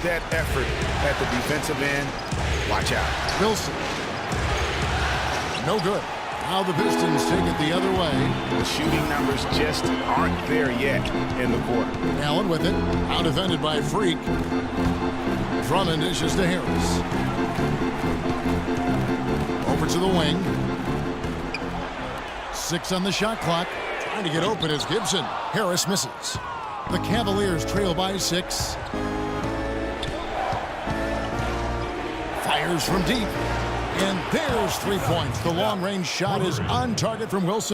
that effort at the defensive end, watch out. Wilson. No good. Now the Pistons take it the other way. The shooting numbers just aren't there yet in the quarter. Allen with it. Out defended by Freak. Drummond dishes to Harris. Over to the wing. 6 on the shot clock. Trying to get open is Gibson. Harris misses. The Cavaliers trail by 6. Fires from deep. And there's 3 points. The long-range shot is on target from Wilson.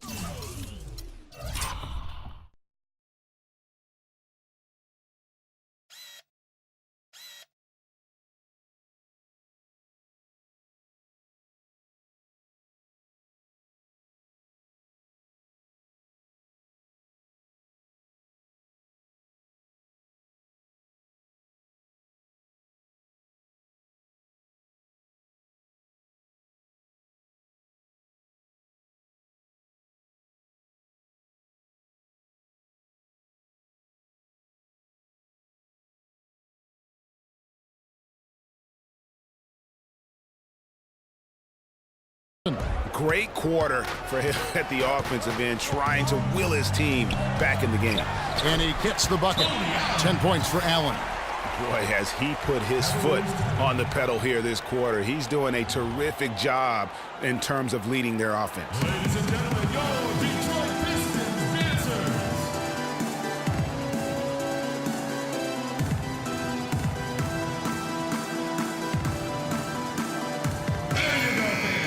Great quarter for him at the offensive end, trying to will his team back in the game. And he gets the bucket. 10 points for Allen. Boy, has he put his foot on the pedal here this quarter. He's doing a terrific job in terms of leading their offense. Ladies and gentlemen, your Detroit Pistons dancers.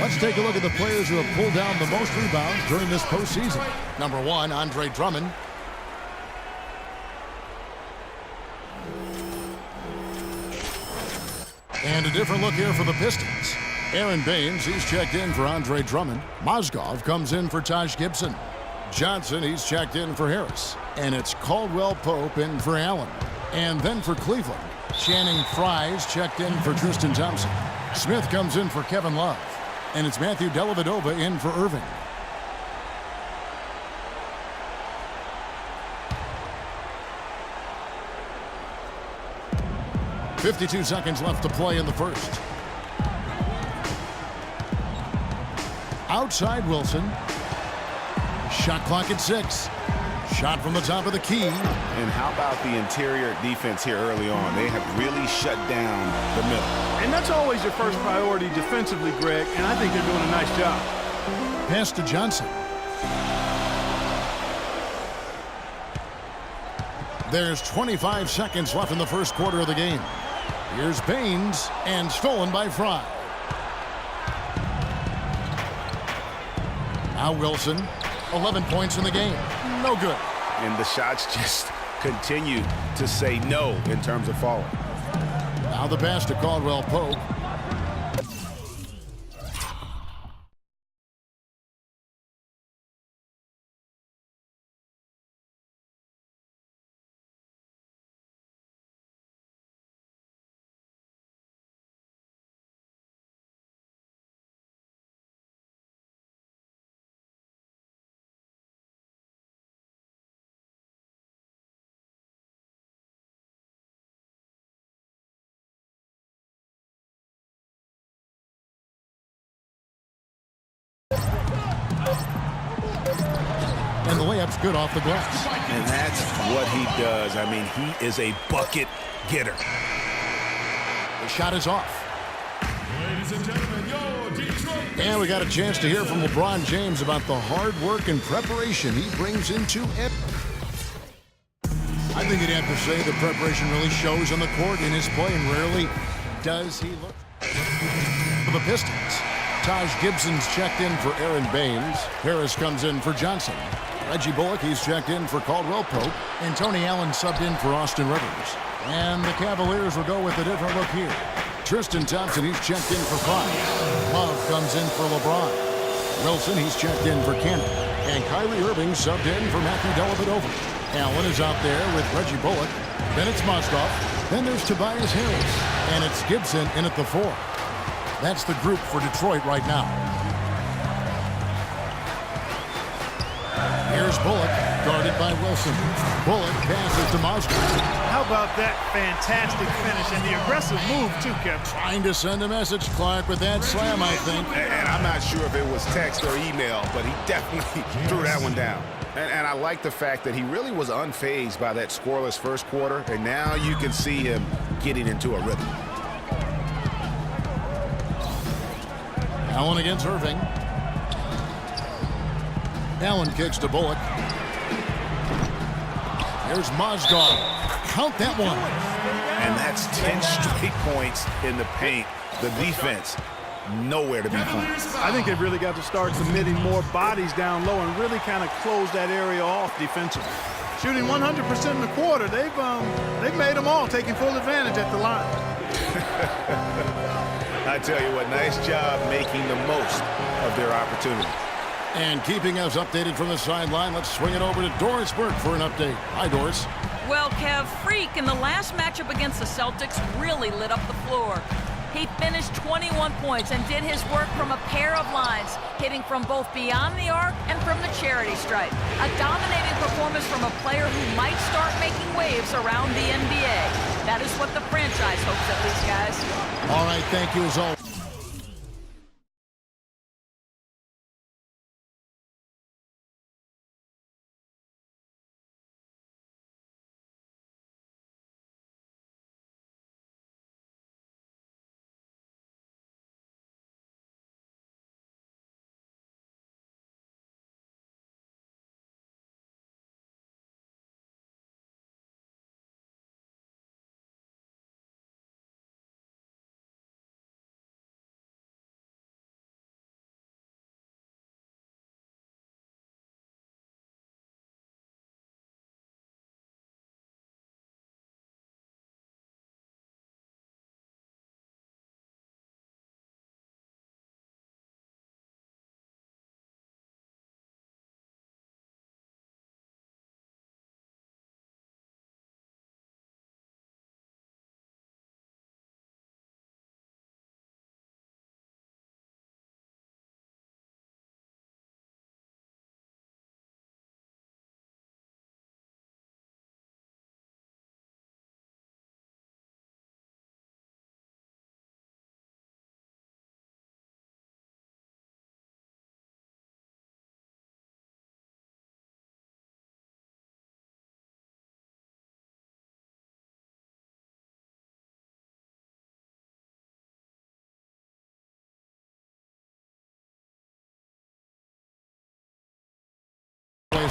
Let's take a look at the players who have pulled down the most rebounds during this postseason. Number 1, Andre Drummond. And a different look here for the Pistons. Aaron Baines, he's checked in for Andre Drummond. Mozgov comes in for Taj Gibson. Johnson, he's checked in for Harris. And it's Caldwell Pope in for Allen. And then for Cleveland, Channing Frye's checked in for Tristan Thompson. Smith comes in for Kevin Love. And it's Matthew Dellavedova in for Irving. .52 seconds left to play in the first. Outside Wilson. Shot clock at 6. Shot from the top of the key. And how about the interior defense here early on? They have really shut down the middle. And that's always your first priority defensively, Greg, and I think they're doing a nice job. Pass to Johnson. There's 25 seconds left in the first quarter of the game. Here's Baines, and stolen by Frye. Now Wilson, 11 points in the game. No good. And the shots just continue to say no in terms of falling. Now the pass to Caldwell Pope. And the layup's good off the glass. And that's what he does. I mean, he is a bucket getter. The shot is off. Ladies and gentlemen, your Detroit. And we got a chance to hear from LeBron James about the hard work and preparation he brings into it. I think you'd have to say the preparation really shows on the court in his play, and rarely does he look. For the Pistons, Taj Gibson's checked in for Aaron Baines. Harris comes in for Johnson. Reggie Bullock, he's checked in for Caldwell Pope. And Tony Allen subbed in for Austin Rivers. And the Cavaliers will go with a different look here. Tristan Thompson, he's checked in for Frye. Love comes in for LeBron. Wilson, he's checked in for Cannon. And Kyrie Irving subbed in for Matthew Dellavedova. Allen is out there with Reggie Bullock. Then it's Mozgov. Then there's Tobias Harris. And it's Gibson in at the 4. That's the group for Detroit right now. Here's Bullock. guarded by Wilson. Bullock passes to Moscow. How about that fantastic finish and the aggressive move, too, Kevin? Trying to send a message, Clark, with that slam, I think. And I'm not sure if it was text or email, but he definitely threw that one down. And I like the fact that he really was unfazed by that scoreless first quarter, and now you can see him getting into a rhythm. Allen against Irving. Allen kicks to Bullock. Here's Mozgov. Count that one. And that's 10 straight points in the paint. The defense, nowhere to be found. I think they've really got to start committing more bodies down low and really kind of close that area off defensively. Shooting 100% in the quarter, they've made them all, taking full advantage at the line. I tell you what, nice job making the most of their opportunity. And keeping us updated from the sideline, let's swing it over to Doris Burke for an update. Hi, Doris. Well, Kev, Freak in the last matchup against the Celtics really lit up the floor. He finished 21 points and did his work from a pair of lines, hitting from both beyond the arc and from the charity stripe. A dominating performance from a player who might start making waves around the NBA. That is what the franchise hopes at least, guys. All right, thank you as always.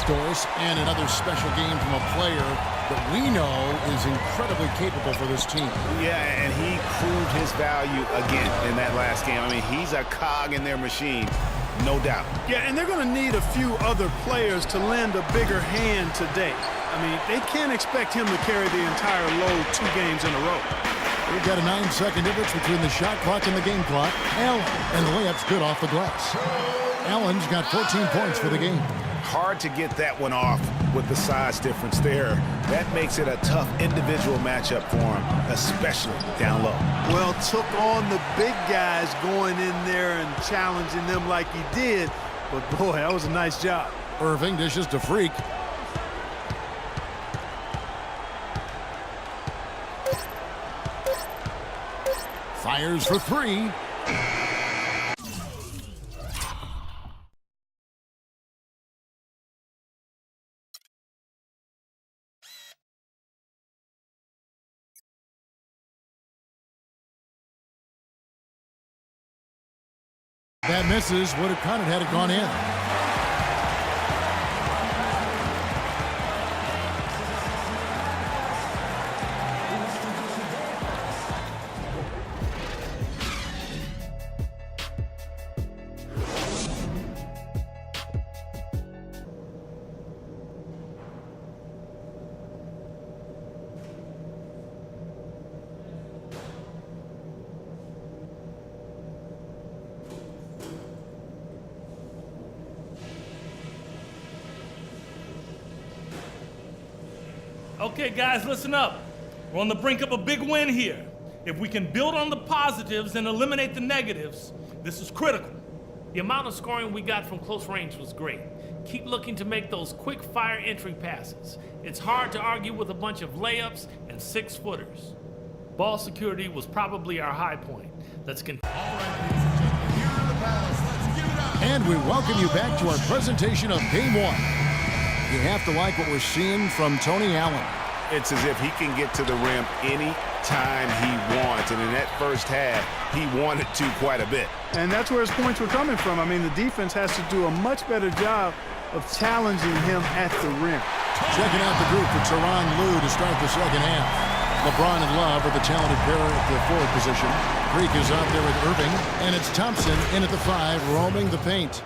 Doris, and another special game from a player that we know is incredibly capable for this team. Yeah, and he proved his value again in that last game. I mean, he's a cog in their machine, no doubt. Yeah, and they're going to need a few other players to lend a bigger hand today. I mean, they can't expect him to carry the entire load 2 games in a row. We've got a 9-second difference between the shot clock and the game clock. Allen, and the layup's good off the glass. Allen's got 14 points for the game. Hard to get that one off with the size difference there. That makes it a tough individual matchup for him, especially down low. Well, took on the big guys going in there and challenging them like he did. But, boy, that was a nice job. Irving dishes to Freak. Fires for 3. That misses. Would have counted had it gone in. Okay, guys, listen up. We're on the brink of a big win here. If we can build on the positives and eliminate the negatives, this is critical. The amount of scoring we got from close range was great. keep looking to make those quick-fire entry passes. It's hard to argue with a bunch of layups and 6-footers. Ball security was probably our high point. Let's continue. And we welcome you back to our presentation of Game 1. You have to like what we're seeing from Tony Allen. It's as if he can get to the rim any time he wants. And in that first half, he wanted to quite a bit. And that's where his points were coming from. I mean, the defense has to do a much better job of challenging him at the rim. Checking out the group for Tyronn Lue to start the second half. LeBron and Love are the talented pair at the forward position. Greek is out there with Irving, and it's Thompson in at the 5, roaming the paint.